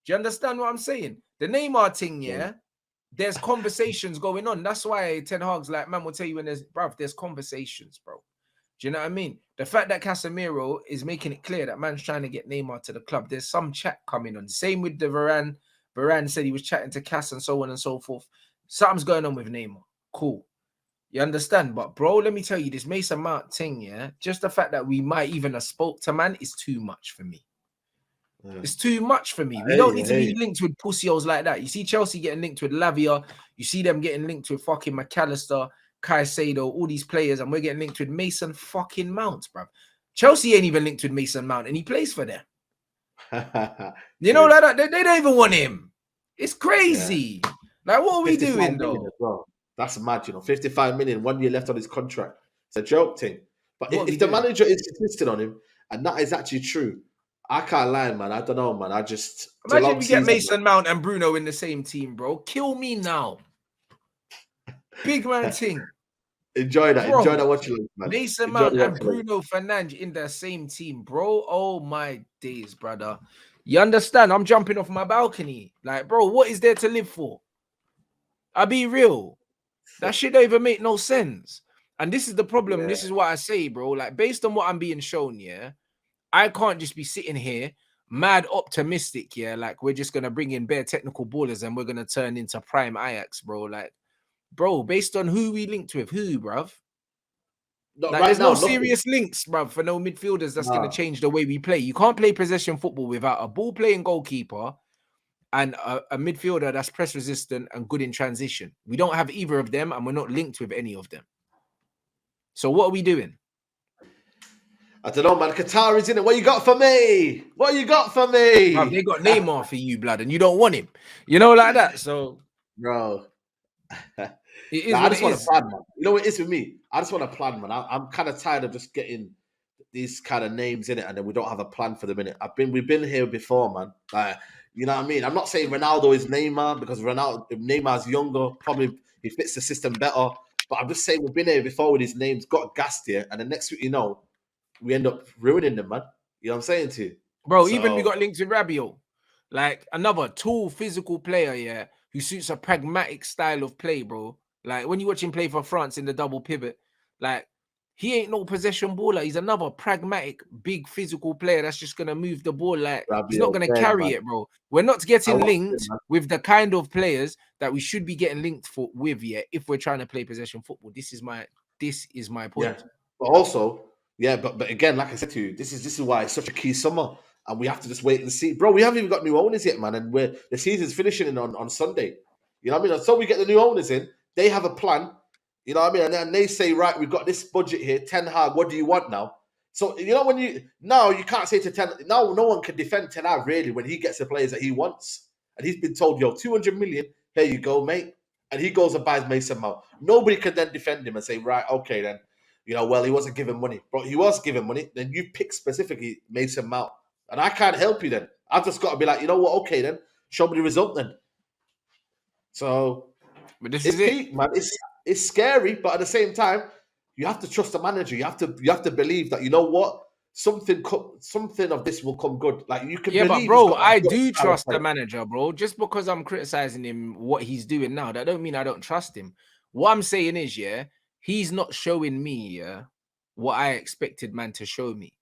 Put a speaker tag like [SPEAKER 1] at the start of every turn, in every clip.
[SPEAKER 1] Do you understand what I'm saying? The Neymar thing, yeah. There's conversations going on. That's why Ten Hag's like, man will tell you when there's conversations, bro. Do you know what I mean? The fact that Casemiro is making it clear that man's trying to get Neymar to the club, there's some chat coming on. Same with the Varane. Varane said he was chatting to Cass and so on and so forth. Something's going on with Neymar. Cool. You understand? But bro, let me tell you, this Mason Mount thing, yeah, just the fact that we might even have spoke to man is too much for me. Yeah. It's too much for me. We don't need to be linked with pussios like that. You see Chelsea getting linked with Lavia. You see them getting linked with fucking McAllister, Caicedo, all these players, and we're getting linked with Mason fucking Mount, bro. Chelsea ain't even linked with Mason Mount, and he plays for them. You know, like that. They don't even want him. It's crazy. Yeah. Like, what are we doing, though?
[SPEAKER 2] Well. That's mad, 55 million, 1 year left on his contract. It's a joke thing. But if the manager is insisting on him, and that is actually true, I can't lie, man. I don't know, man. I just
[SPEAKER 1] imagine we get Mason Mount and Bruno in the same team, bro. Kill me now. Big man thing.
[SPEAKER 2] Enjoy that. Bro, enjoy that watching, man.
[SPEAKER 1] Mason Mount and Bruno Fernandes in the same team, bro. Oh my days, brother. You understand? I'm jumping off my balcony. Like, bro, what is there to live for? I'll be real. That shit don't even make no sense. And this is the problem. Yeah. This is what I say, bro. Like, based on what I'm being shown, yeah, I can't just be sitting here mad optimistic, yeah, like we're just going to bring in bare technical ballers and we're going to turn into prime Ajax, bro. Like, bro, based on who we linked with, who, bruv? Like, there's no serious links, bruv, for no midfielders that's going to change the way we play. You can't play possession football without a ball-playing goalkeeper and a midfielder that's press resistant and good in transition. We don't have either of them, and we're not linked with any of them. So what are we doing?
[SPEAKER 2] I don't know, man. Qatar is in it. What you got for me? What you got for me?
[SPEAKER 1] Bro, they got Neymar for you, blood, and you don't want him. You know, like that. So,
[SPEAKER 2] bro, it is. I just want to plan, man. You know what it is with me? I just want to plan, man. I'm kind of tired of just getting these kind of names in it, and then we don't have a plan for the minute. We've been here before, man. Like, you know what I mean? I'm not saying Ronaldo is Neymar because Neymar's younger, probably he fits the system better. But I'm just saying we've been here before with his names, got gassed here, and the next week, you know, we end up ruining them, man. You know what I'm saying to you?
[SPEAKER 1] Bro, even we got links with Rabiot. Like, another tall, physical player, yeah, who suits a pragmatic style of play, bro. Like, when you watch him play for France in the double pivot, like, he ain't no possession baller. He's another pragmatic, big physical player that's just going to move the ball. Like, he's not going to carry it, bro. We're not getting linked with the kind of players that we should be getting linked with, yeah, if we're trying to play possession football. This is my point.
[SPEAKER 2] Yeah. But also, yeah, but again, like I said to you, this is why it's such a key summer. And we have to just wait and see. Bro, we haven't even got new owners yet, man. And the season's finishing on Sunday. You know what I mean? Until we get the new owners in, they have a plan. You know what I mean? And then they say, right, we've got this budget here, Ten Hag, what do you want now? So, you know, you can't say to Ten, no one can defend Ten Hag really when he gets the players that he wants. And he's been told, 200 million, here you go, mate. And he goes and buys Mason Mount. Nobody can then defend him and say, right, okay, then, he wasn't given money. But he was given money. Then you pick specifically Mason Mount. And I can't help you then. I've just got to be like, you know what, okay then, show me the result then. So,
[SPEAKER 1] but this is it,
[SPEAKER 2] man. It's scary, but at the same time, you have to trust the manager. You have to believe that, you know what, something of this will come good. Like, you can.
[SPEAKER 1] Yeah, but bro, I do trust the manager, bro. Just because I'm criticizing him, what he's doing now, that don't mean I don't trust him. What I'm saying is, yeah, he's not showing me, yeah, what I expected man to show me.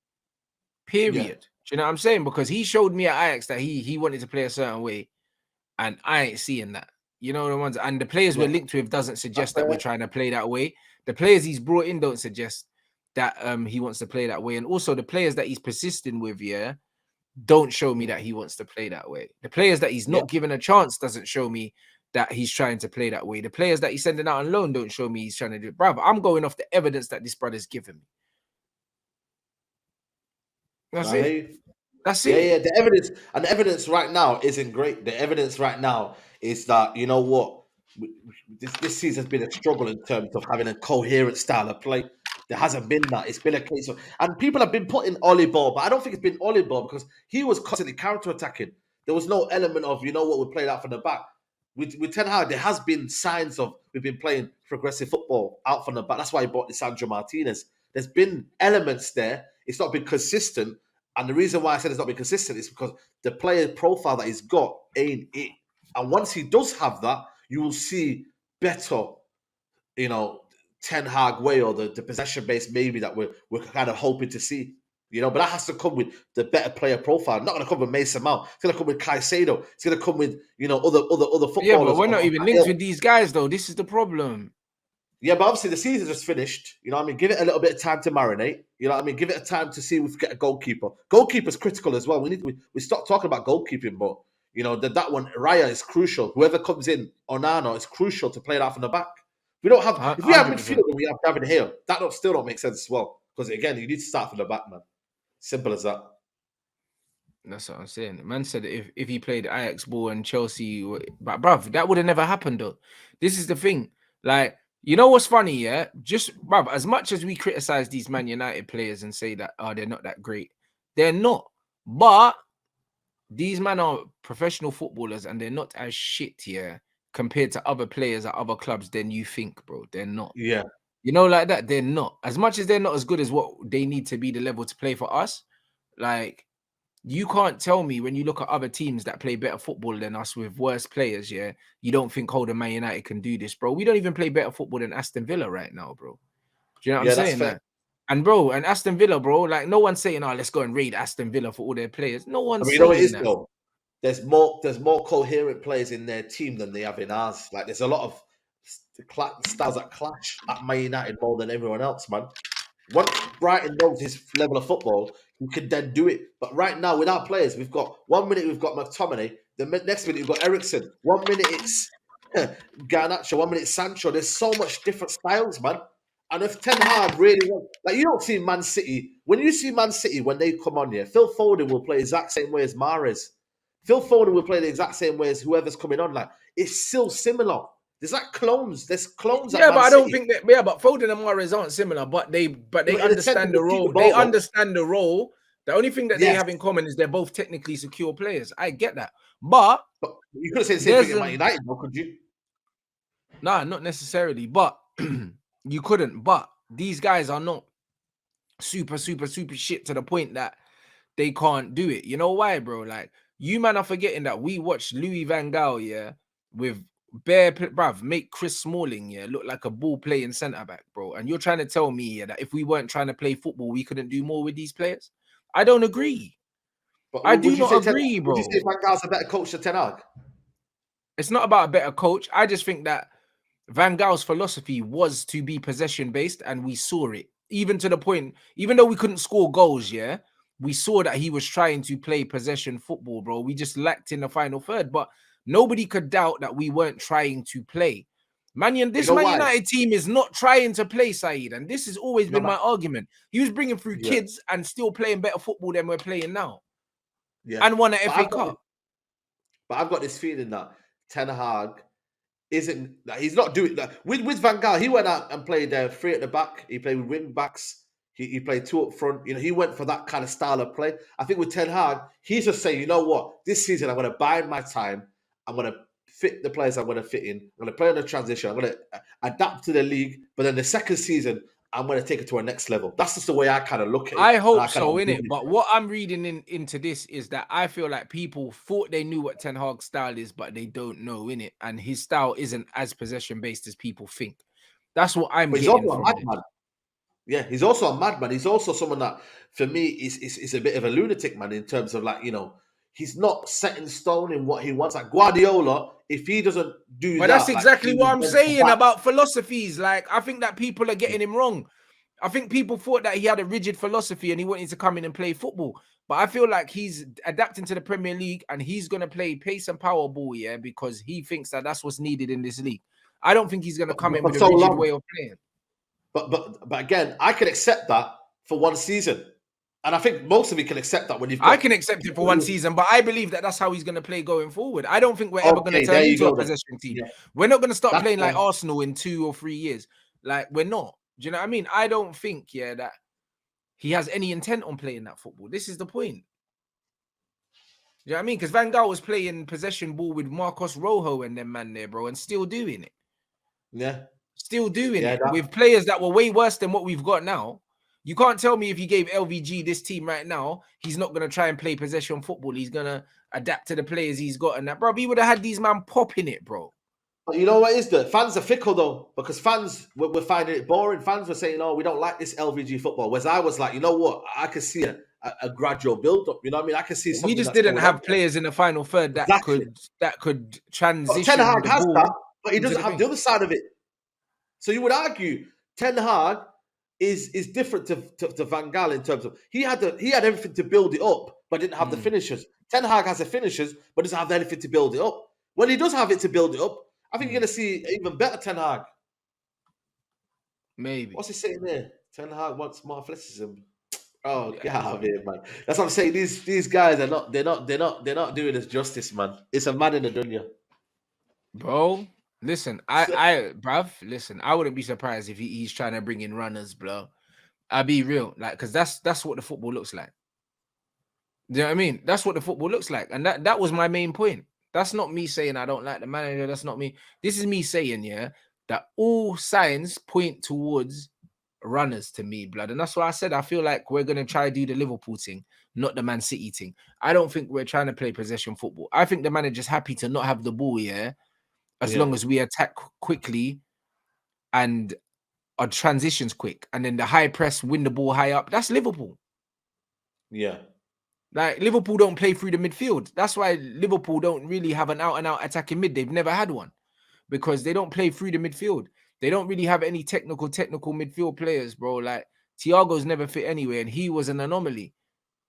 [SPEAKER 1] Period. Yeah. Do you know what I'm saying? Because he showed me at Ajax that he wanted to play a certain way, and I ain't seeing that. You know the ones, and the players we're linked with doesn't suggest that we're trying to play that way. The players he's brought in don't suggest that he wants to play that way, and also the players that he's persisting with, yeah, don't show me that he wants to play that way. The players that he's not given a chance doesn't show me that he's trying to play that way. The players that he's sending out on loan don't show me he's trying to do it. Brother, I'm going off the evidence that this brother's given me. That's it. That's it.
[SPEAKER 2] Yeah. The evidence right now isn't great. The evidence right now is that, you know what, this season's been a struggle in terms of having a coherent style of play. There hasn't been that. It's been a case of, and people have been putting Ollie Ball, but I don't think it's been Ollie Ball because he was constantly counter-attacking. There was no element of, you know what, we played out from the back. With Ten Hag, there has been signs of we've been playing progressive football out from the back. That's why he bought Lisandro Martinez. There's been elements there. It's not been consistent. And the reason why I said it's not been consistent is because the player profile that he's got ain't it. And once he does have that, you will see better, Ten Hag way or the possession base maybe that we're kind of hoping to see. But that has to come with the better player profile. Not going to come with Mason Mount. It's going to come with Caicedo. It's going to come with other footballers.
[SPEAKER 1] Yeah, but we're not even linked with these guys though. This is the problem.
[SPEAKER 2] Yeah, but obviously the season just finished. Give it a little bit of time to marinate. Give it a time to see if we get a goalkeeper. Goalkeeper's critical as well. We stopped talking about goalkeeping, but that one, Raya is crucial. Whoever comes in, Onana, is crucial to play it out from the back. We don't have if we have midfield and we have Gavin Hale, that still don't make sense as well. Because again, you need to start from the back, man. Simple as that.
[SPEAKER 1] That's what I'm saying. The man said if he played Ajax ball and Chelsea, but bruv, that would have never happened though. This is the thing. Like, you know what's funny, yeah? Just bruv, as much as we criticize these Man United players and say that they're not that great, they're not. But these men are professional footballers and they're not as shit, yeah, compared to other players at other clubs than you think, bro. They're not.
[SPEAKER 2] Yeah.
[SPEAKER 1] Like that, they're not. As much as they're not as good as what they need to be the level to play for us, like, you can't tell me when you look at other teams that play better football than us with worse players, yeah, you don't think, hold on, Man United can do this, bro. We don't even play better football than Aston Villa right now, bro. Do you know what I'm saying? Like, and Aston Villa, bro, like, no one's saying, let's go and raid Aston Villa for all their players. No one's saying
[SPEAKER 2] what it is,
[SPEAKER 1] that.
[SPEAKER 2] though? There's more coherent players in their team than they have in ours. Like, there's a lot of styles that clash at Man United more than everyone else, man. Once Brighton knows his level of football, he can then do it. But right now, with our players, we've got 1 minute we've got McTominay, the next minute we've got Eriksen. 1 minute it's Garnacho, 1 minute Sancho. There's so much different styles, man. And if Ten Hag really wants, like, you don't see Man City, when you see Man City, when they come on here, Phil Foden will play the exact same way as Mahrez. Phil Foden will play the exact same way as whoever's coming on. Like, it's still similar. There's like clones. There's clones.
[SPEAKER 1] Yeah, but I don't think that. Yeah, but Foden and Mahrez aren't similar. But they understand the role. They understand the role. The only thing that they have in common is they're both technically secure players. I get that, but
[SPEAKER 2] you could have said the same thing at Man United, could you?
[SPEAKER 1] Nah, not necessarily. But you couldn't. But these guys are not super shit to the point that they can't do it. You know why, bro? Like, you man are forgetting that we watched Louis van Gaal, yeah, with bare bruv, make Chris Smalling, yeah, look like a ball playing centre back, bro. And you're trying to tell me, yeah, that if we weren't trying to play football, we couldn't do more with these players? I don't agree.
[SPEAKER 2] But
[SPEAKER 1] I do not agree, bro.
[SPEAKER 2] Would you say Van Gaal's a better coach than Ten Hag?
[SPEAKER 1] It's not about a better coach. I just think that Van Gaal's philosophy was to be possession based, and we saw it. Even to the point, even though we couldn't score goals, yeah, we saw that he was trying to play possession football, bro. We just lacked in the final third, but nobody could doubt that we weren't trying to play. This Man United team is not trying to play, Saeed, and this has always been my argument. He was bringing through kids and still playing better football than we're playing now. Yeah, and won an FA Cup.
[SPEAKER 2] But I've got this feeling that Ten Hag isn't. He's not doing that with Van Gaal. He went out and played 3 at the back. He played with wing backs. He played 2 up front. He went for that kind of style of play. I think with Ten Hag, he's just saying, you know what? This season, I'm going to bide my time. I'm going to fit the players I'm going to fit in. I'm going to play on the transition. I'm going to adapt to the league. But then the second season, I'm going to take it to a next level. That's just the way I kind of look at it.
[SPEAKER 1] I hope so, innit? But what I'm reading into this is that I feel like people thought they knew what Ten Hag's style is, but they don't know, innit? And his style isn't as possession-based as people think. That's what I'm getting from it.
[SPEAKER 2] Yeah, he's also a madman. He's also someone that, for me, is a bit of a lunatic, man, in terms of, like, he's not set in stone in what he wants. Like Guardiola, if he doesn't do that...
[SPEAKER 1] But that's exactly what I'm saying about philosophies. Like, I think that people are getting him wrong. I think people thought that he had a rigid philosophy and he wanted to come in and play football. But I feel like he's adapting to the Premier League and he's going to play pace and power ball, yeah, because he thinks that that's what's needed in this league. I don't think he's going to come in with a rigid way of playing.
[SPEAKER 2] But again, I can accept that for one season. And I think most of you can accept that when you've got...
[SPEAKER 1] I can accept it for one season, but I believe that that's how he's going to play going forward. I don't think we're ever going to turn into a possession team. Yeah. We're not going to start playing like Arsenal in 2 or 3 years. Like, we're not. Do you know what I mean? I don't think, yeah, that he has any intent on playing that football. This is the point. You know what I mean? Because Van Gaal was playing possession ball with Marcos Rojo and them man there, bro, and still doing it.
[SPEAKER 2] Yeah.
[SPEAKER 1] Still doing it with players that were way worse than what we've got now. You can't tell me if you gave LVG this team right now, he's not gonna try and play possession football. He's gonna adapt to the players he's got and that, bro. He would have had these man popping it, bro.
[SPEAKER 2] But you know what is the fans are fickle though, because fans were finding it boring. Fans were saying, "Oh, we don't like this LVG football." Whereas I was like, you know what, I could see a gradual build up. You know what I mean? I can see
[SPEAKER 1] We
[SPEAKER 2] something
[SPEAKER 1] just
[SPEAKER 2] that's
[SPEAKER 1] didn't
[SPEAKER 2] going
[SPEAKER 1] have
[SPEAKER 2] on.
[SPEAKER 1] players in the final third that
[SPEAKER 2] Exactly.
[SPEAKER 1] could
[SPEAKER 2] But
[SPEAKER 1] transition
[SPEAKER 2] Ten Hag
[SPEAKER 1] the
[SPEAKER 2] has
[SPEAKER 1] ball
[SPEAKER 2] that, but he
[SPEAKER 1] into
[SPEAKER 2] doesn't
[SPEAKER 1] the
[SPEAKER 2] have
[SPEAKER 1] thing.
[SPEAKER 2] the other side of it. So you would argue Ten Hag is different to Van Gaal in terms of he had everything to build it up, but didn't have the finishers. Ten Hag has the finishers, but doesn't have anything to build it up. When he does have it to build it up, I think you're going to see even better Ten Hag.
[SPEAKER 1] Maybe.
[SPEAKER 2] What's he saying there? Ten Hag wants more athleticism. Oh, get out of here, man. That's what I'm saying. These guys are they're not doing us justice, man. It's a man in the dunya.
[SPEAKER 1] Bro, listen, listen, I wouldn't be surprised if he's trying to bring in runners, bro. I'll be real, like, because that's what the football looks like. Do you know what I mean? That's what the football looks like. And that was my main point. That's not me saying I don't like the manager. That's not me. This is me saying, yeah, that all signs point towards runners to me, blood. And that's why I said I feel like we're going to try to do the Liverpool thing, not the Man City thing. I don't think we're trying to play possession football. I think the manager's happy to not have the ball, yeah, as long as we attack quickly and our transitions quick. And then the high press, win the ball high up. That's Liverpool.
[SPEAKER 2] Yeah.
[SPEAKER 1] Like, Liverpool don't play through the midfield. That's why Liverpool don't really have an out-and-out attacking mid. They've never had one because they don't play through the midfield. They don't really have any technical midfield players, bro. Like, Thiago's never fit anywhere, and he was an anomaly.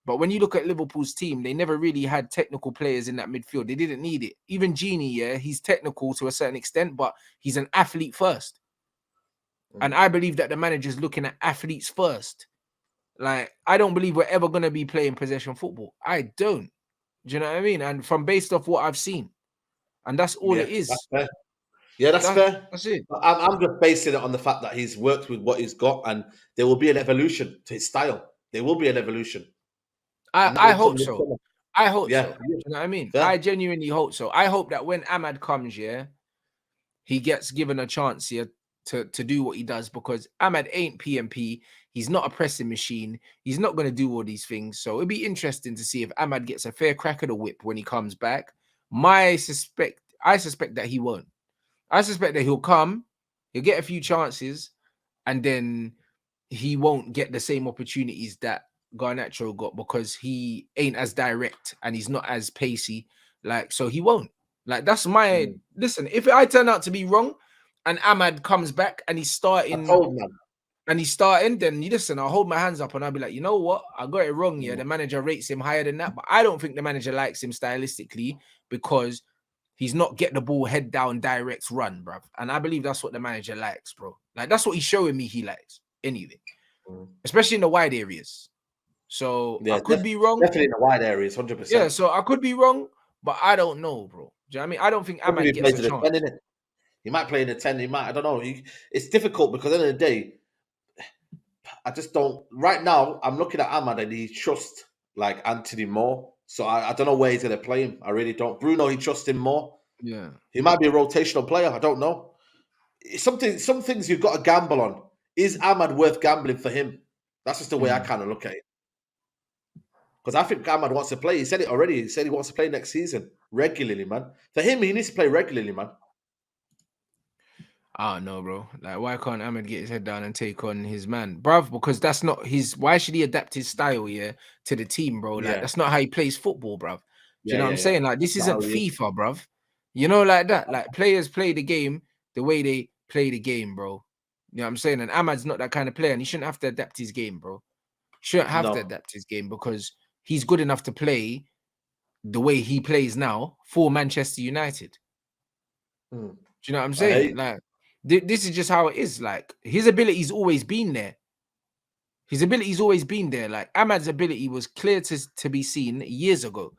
[SPEAKER 1] But when you look at Liverpool's team, they never really had technical players in that midfield. They didn't need it. Even Genie, yeah, he's technical to a certain extent, but he's an athlete first. And I believe that the manager's looking at athletes first. Like, I don't believe we're ever going to be playing possession football. I don't. Do you know what I mean? And from based off what I've seen. And that's all it is.
[SPEAKER 2] That's fair. Yeah, that's fair.
[SPEAKER 1] That's it.
[SPEAKER 2] I'm just basing it on the fact that he's worked with what he's got, and there will be an evolution to his style. There will be an evolution.
[SPEAKER 1] I hope so. I hope
[SPEAKER 2] so.
[SPEAKER 1] Do you know what I mean?
[SPEAKER 2] Fair.
[SPEAKER 1] I genuinely hope so. I hope that when Ahmad comes, yeah, he gets given a chance here to do what he does, because Ahmad ain't PMP. He's not a pressing machine. He's not going to do all these things. So it'd be interesting to see if Ahmad gets a fair crack of the whip when he comes back. I suspect that he won't. I suspect that he'll come, he'll get a few chances, and then he won't get the same opportunities that Garnacho got because he ain't as direct and he's not as pacey. Like, so he won't. Like, that's my listen. If I turn out to be wrong and Ahmad comes back and he's starting, then you listen, I'll hold my hands up and I'll be like, you know what? I got it wrong. Yeah, the manager rates him higher than that, but I don't think the manager likes him stylistically because he's not get the ball head down, direct run, bruv. And I believe that's what the manager likes, bro. Like, that's what he's showing me he likes anyway, especially in the wide areas. So I could be wrong.
[SPEAKER 2] Definitely in the wide areas, 100%.
[SPEAKER 1] Yeah, so I could be wrong, but I don't know, bro. Do you know what I mean? I don't think Ahmad gets a chance.
[SPEAKER 2] 10, he might play in the 10. He might. I don't know. It's difficult because at the end of the day, I just don't. Right now, I'm looking at Ahmad and he trusts like Anthony more. So I don't know where he's going to play him. I really don't. Bruno, he trusts him more.
[SPEAKER 1] Yeah,
[SPEAKER 2] he might be a rotational player. I don't know. Some things you've got to gamble on. Is Ahmad worth gambling for him? That's just the way I kind of look at it. Because I think Ahmad wants to play. He said it already. He said he wants to play next season regularly, man. For him, he needs to play regularly, man.
[SPEAKER 1] I don't know, bro. Like, why can't Ahmed get his head down and take on his man, bruv? Because that's not his. Why should he adapt his style here to the team, bro? Like, that's not how he plays football, bruv. Do you know what I'm saying? Like, this isn't FIFA, bruv. You know, like that. Like, players play the game the way they play the game, bro. You know what I'm saying? And Ahmad's not that kind of player, and he shouldn't have to adapt his game, bro. Shouldn't have to adapt his game because he's good enough to play the way he plays now for Manchester United. Do you know what I'm saying? Like, this is just how it is. Like, his ability's always been there. His ability's always been there. Like, Ahmad's ability was clear to be seen years ago.